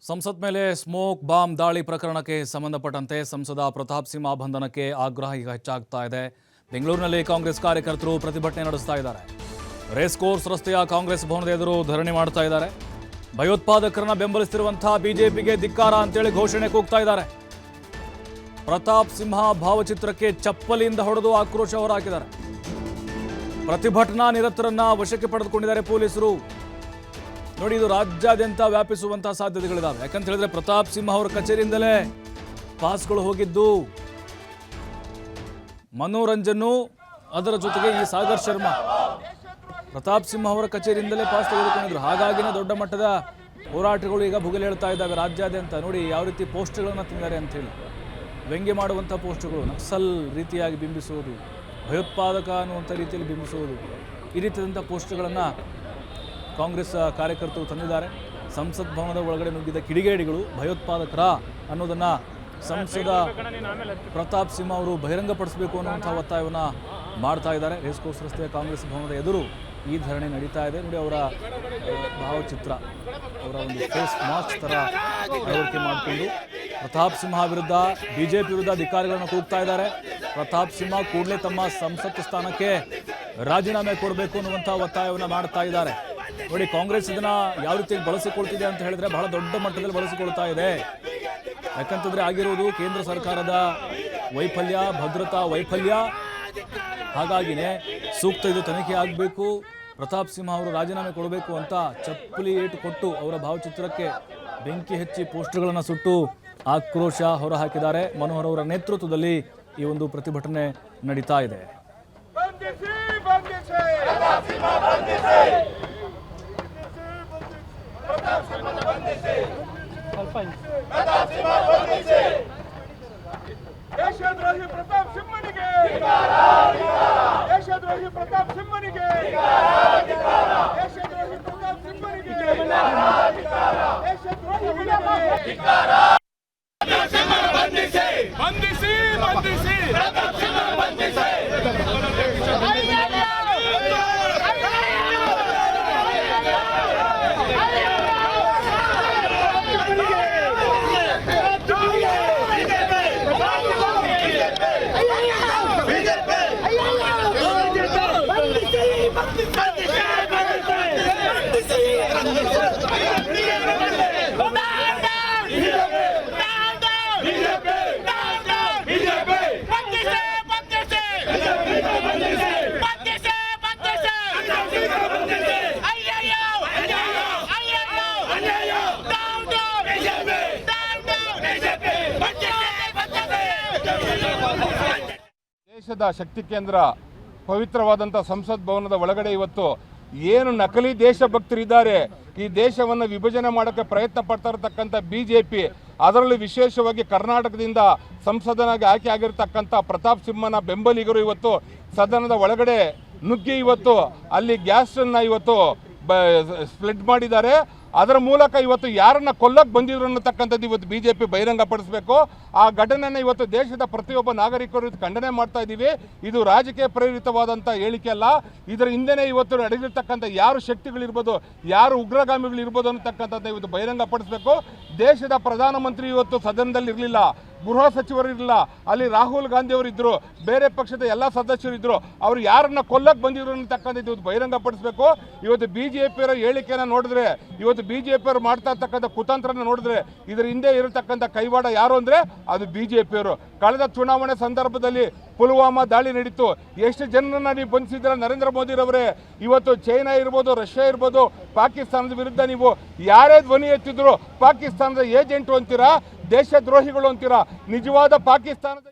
ಸಂಸತ್ ಮೇಲೆ smoke bomb ದಾಳಿ ಪ್ರಕರಣಕ್ಕೆ ಸಂಬಂಧಪಟ್ಟಂತೆ ಸಂಸದ ಪ್ರತಾಪ್ ಸಿಂಹ ಬಂಧನಕ್ಕೆ ಆಗ್ರಹ ಈಗ ಹೆಚ್ಚಾಗ್ತಾ ಇದೆ. ಬೆಂಗಳೂರಿನಲ್ಲಿ ಕಾಂಗ್ರೆಸ್ ಕಾರ್ಯಕರ್ತರು ಪ್ರತಿಭಟನೆ ನಡೆಸ್ತಾ ಇದ್ದಾರೆ. ರೇಸ್ ಕೋರ್ಸ್ ರಸ್ತೆಯ ಕಾಂಗ್ರೆಸ್ ಭವನದ ಎದುರು ಧರಣಿ ಮಾಡ್ತಾ ಇದ್ದಾರೆ. ಭಯೋತ್ಪಾದಕರನ್ನ ಬೆಂಬಲಿಸುತ್ತಿರುವಂತಹ ಬಿಜೆಪಿಗೆ ಧಿಕ್ಕಾರ ಅಂತೇಳಿ ಘೋಷಣೆ ಕೂಗ್ತಾ ಇದ್ದಾರೆ. ಪ್ರತಾಪ್ ಸಿಂಹ ಭಾವಚಿತ್ರಕ್ಕೆ ಚಪ್ಪಲಿಯಿಂದ ಹೊಡೆದು ಆಕ್ರೋಶ ಹೊರಹಾಕಿದ್ದಾರೆ. ಪ್ರತಿಭಟನಾ ನಿರತರನ್ನ ವಶಕ್ಕೆ ಪಡೆದುಕೊಂಡಿದ್ದಾರೆ ಪೊಲೀಸರು. ನೋಡಿ, ಇದು ರಾಜ್ಯಾದ್ಯಂತ ವ್ಯಾಪಿಸುವಂತಹ ಸಾಧ್ಯತೆಗಳಿದ್ದಾವೆ. ಯಾಕಂತ ಹೇಳಿದ್ರೆ ಪ್ರತಾಪ್ ಸಿಂಹ ಅವರ ಕಚೇರಿಯಿಂದಲೇ ಪಾಸ್ಗಳು ಹೋಗಿದ್ದು. ಮನೋರಂಜನು ಅದರ ಜೊತೆಗೆ ಈ ಸಾಗರ್ ಶರ್ಮಾ ಪ್ರತಾಪ್ ಸಿಂಹ ಅವರ ಕಚೇರಿಯಿಂದಲೇ ಪಾಸ್ ತೆಗೆದುಕೊಂಡಿದ್ರು. ಹಾಗಾಗಿನೇ ದೊಡ್ಡ ಮಟ್ಟದ ಹೋರಾಟಗಳು ಈಗ ಭುಗಿಲು ಹೇಳ್ತಾ ಇದ್ದಾವೆ ರಾಜ್ಯಾದ್ಯಂತ. ನೋಡಿ ಯಾವ ರೀತಿ ಪೋಸ್ಟ್ಗಳನ್ನು ತಿಂದಿದ್ದಾರೆ ಅಂತ ಹೇಳಿ. ವ್ಯಂಗ್ಯ ಮಾಡುವಂಥ ಪೋಸ್ಟ್ಗಳು, ನಕ್ಸಲ್ ರೀತಿಯಾಗಿ ಬಿಂಬಿಸುವುದು, ಭಯೋತ್ಪಾದಕ ಅನ್ನುವಂಥ ರೀತಿಯಲ್ಲಿ ಬಿಂಬಿಸುವುದು, ಈ ರೀತಿಯಾದಂಥ ಪೋಸ್ಟ್ಗಳನ್ನು ಕಾಂಗ್ರೆಸ್ ಕಾರ್ಯಕರ್ತರು ತಂದಿದ್ದಾರೆ. ಸಂಸತ್ ಭವನದ ಒಳಗಡೆ ನುಗ್ಗಿದ ಕಿಡಿಗೇಡಿಗಳು ಭಯೋತ್ಪಾದಕರ ಅನ್ನೋದನ್ನು ಸಂಸದ ಪ್ರತಾಪ್ ಸಿಂಹ ಅವರು ಬಹಿರಂಗಪಡಿಸಬೇಕು ಅನ್ನುವಂಥ ಒತ್ತಾಯವನ್ನು ಮಾಡ್ತಾ ಇದ್ದಾರೆ. ರೇಸ್ ಕೋರ್ಸ್ ರಸ್ತೆಯ ಕಾಂಗ್ರೆಸ್ ಭವನದ ಎದುರು ಈ ಧರಣಿ ನಡೀತಾ ಇದೆ. ನೋಡಿ, ಅವರ ಭಾವಚಿತ್ರ, ಅವರ ಒಂದು ಫೇಸ್ ಮಾಸ್ಕ್ ಥರ ಅಳವಡಿಕೆ ಮಾಡಿಕೊಂಡು ಪ್ರತಾಪ್ ಸಿಂಹ ವಿರುದ್ಧ, ಬಿಜೆಪಿ ವಿರುದ್ಧ ಧಿಕ್ಕಾರಗಳನ್ನು ಕೂಗ್ತಾ ಇದ್ದಾರೆ. ಪ್ರತಾಪ್ ಸಿಂಹ ಕೂಡಲೇ ತಮ್ಮ ಸಂಸತ್ ಸ್ಥಾನಕ್ಕೆ ರಾಜೀನಾಮೆ ಕೊಡಬೇಕು ಅನ್ನುವಂಥ ಒತ್ತಾಯವನ್ನು ಮಾಡ್ತಾ ಇದ್ದಾರೆ. ನೋಡಿ, ಕಾಂಗ್ರೆಸ್ ಇದನ್ನ ಯಾವ ರೀತಿ ಬಳಸಿಕೊಳ್ತಿದೆ ಅಂತ ಹೇಳಿದ್ರೆ ಬಹಳ ದೊಡ್ಡ ಮಟ್ಟದಲ್ಲಿ ಬಳಸಿಕೊಳ್ತಾ ಇದೆ. ಯಾಕಂತಂದ್ರೆ ಆಗಿರುವುದು ಕೇಂದ್ರ ಸರ್ಕಾರದ ವೈಫಲ್ಯ, ಭದ್ರತಾ ವೈಫಲ್ಯ. ಹಾಗಾಗಿನೇ ಸೂಕ್ತ ಇದು ತನಿಖೆ ಆಗಬೇಕು, ಪ್ರತಾಪ್ ಸಿಂಹ ಅವರು ರಾಜೀನಾಮೆ ಕೊಡಬೇಕು ಅಂತ ಚಪ್ಪಲಿ ಏಟು ಕೊಟ್ಟು ಅವರ ಭಾವಚಿತ್ರಕ್ಕೆ ಬೆಂಕಿ ಹಚ್ಚಿ ಪೋಸ್ಟರ್ಗಳನ್ನು ಸುಟ್ಟು ಆಕ್ರೋಶ ಹೊರಹಾಕಿದ್ದಾರೆ. ಮನೋಹರ್ ಅವರ ನೇತೃತ್ವದಲ್ಲಿ ಈ ಒಂದು ಪ್ರತಿಭಟನೆ ನಡೀತಾ ಇದೆ. ದೇಶದ್ರೋಹಿ ಪ್ರತಾಪ್ ಸಿಂಹನಿಗೆ, ದೇಶದ್ರೋಹಿ ಪ್ರತಾಪ್ ಸಿಂಹನಿಗೆ, ದೇಶದ್ರೋಹಿ ಪ್ರತಾಪ್ ಸಿಂಹನಿಗೆ, ದೇಶದ್ರೋಹಿ ಬಂಧಿಸಿ ಬಂಧಿಸಿ ಬಂಧಿಸಿ ಪ್ರತಾಪ್ ಸಿಂಹ ಬಂಧಿಸಿ. ದೇಶದ ಶಕ್ತಿ ಕೇಂದ್ರ ಪವಿತ್ರವಾದಂಥ ಸಂಸತ್ ಭವನದ ಒಳಗಡೆ ಇವತ್ತು ಏನು ನಕಲಿ ದೇಶಭಕ್ತರಿದ್ದಾರೆ, ಈ ದೇಶವನ್ನು ವಿಭಜನೆ ಮಾಡೋಕ್ಕೆ ಪ್ರಯತ್ನ ಪಡ್ತಾ ಇರತಕ್ಕಂಥ ಬಿಜೆಪಿ, ಅದರಲ್ಲಿ ವಿಶೇಷವಾಗಿ ಕರ್ನಾಟಕದಿಂದ ಸಂಸದನಾಗಿ ಆಯ್ಕೆ ಆಗಿರ್ತಕ್ಕಂಥ ಪ್ರತಾಪ್ ಸಿಂಹನ ಬೆಂಬಲಿಗರು ಇವತ್ತು ಸದನದ ಒಳಗಡೆ ನುಗ್ಗಿ ಇವತ್ತು ಅಲ್ಲಿ ಗ್ಯಾಸನ್ನು ಇವತ್ತು ಸ್ಪ್ಲಿಟ್ ಮಾಡಿದ್ದಾರೆ. ಅದರ ಮೂಲಕ ಇವತ್ತು ಯಾರನ್ನ ಕೊಲ್ಲಕ್ಕೆ ಬಂದಿದ್ರು ಅನ್ನತಕ್ಕಂಥದ್ದು ಇವತ್ತು ಬಿಜೆಪಿ ಬಹಿರಂಗಪಡಿಸಬೇಕು. ಆ ಘಟನೆಯನ್ನು ಇವತ್ತು ದೇಶದ ಪ್ರತಿಯೊಬ್ಬ ನಾಗರಿಕರು ಖಂಡನೆ ಮಾಡ್ತಾ ಇದ್ದೀವಿ. ಇದು ರಾಜಕೀಯ ಪ್ರೇರಿತವಾದಂಥ ಹೇಳಿಕೆ ಅಲ್ಲ. ಇದರ ಹಿಂದೆನೇ ಇವತ್ತು ನಡೆದಿರ್ತಕ್ಕಂಥ ಯಾರು ಶಕ್ತಿಗಳಿರ್ಬೋದು, ಯಾರು ಉಗ್ರಗಾಮಿಗಳಿರ್ಬೋದು ಅನ್ನತಕ್ಕಂಥದ್ದು ಇವತ್ತು ಬಹಿರಂಗಪಡಿಸಬೇಕು. ದೇಶದ ಪ್ರಧಾನಮಂತ್ರಿ ಇವತ್ತು ಸದನದಲ್ಲಿ ಇರಲಿಲ್ಲ, ಗೃಹ ಸಚಿವರು ಇರಲಿಲ್ಲ, ಅಲ್ಲಿ ರಾಹುಲ್ ಗಾಂಧಿ ಅವರು ಇದ್ರು, ಬೇರೆ ಪಕ್ಷದ ಎಲ್ಲ ಸದಸ್ಯರು ಇದ್ರು. ಅವರು ಯಾರನ್ನ ಕೊಲ್ಲಕ್ಕೆ ಬಂದಿದ್ರು ಅನ್ನತಕ್ಕಂಥದ್ದು ಇವತ್ತು ಬಹಿರಂಗಪಡಿಸಬೇಕು. ಇವತ್ತು ಬಿಜೆಪಿಯವರ ಹೇಳಿಕೆಯನ್ನು ನೋಡಿದ್ರೆ, ಇವತ್ತು ಬಿಜೆಪಿಯವರು ಮಾಡ್ತಾ ಇರ್ತಕ್ಕಂಥ ಕುತಂತ್ರನ ನೋಡಿದ್ರೆ ಇದರ ಹಿಂದೆ ಇರತಕ್ಕಂಥ ಕೈವಾಡ ಯಾರು ಅಂದರೆ ಅದು ಬಿಜೆಪಿಯವರು. ಕಳೆದ ಚುನಾವಣೆ ಸಂದರ್ಭದಲ್ಲಿ ಪುಲ್ವಾಮಾ ದಾಳಿ ನಡೀತು. ಎಷ್ಟು ಜನರನ್ನ ನೀವು ಬಂಧಿಸಿದ್ರ ನರೇಂದ್ರ ಮೋದಿರವರೇ. ಇವತ್ತು ಚೈನಾ ಇರ್ಬೋದು, ರಷ್ಯಾ ಇರ್ಬೋದು, ಪಾಕಿಸ್ತಾನದ ವಿರುದ್ಧ ನೀವು ಯಾರೇ ಧ್ವನಿ ಎತ್ತಿದ್ರು ಪಾಕಿಸ್ತಾನದ ಏಜೆಂಟು ಅಂತೀರಾ, ದೇಶದ್ರೋಹಿಗಳು ಅಂತೀರಾ. ನಿಜವಾದ ಪಾಕಿಸ್ತಾನದ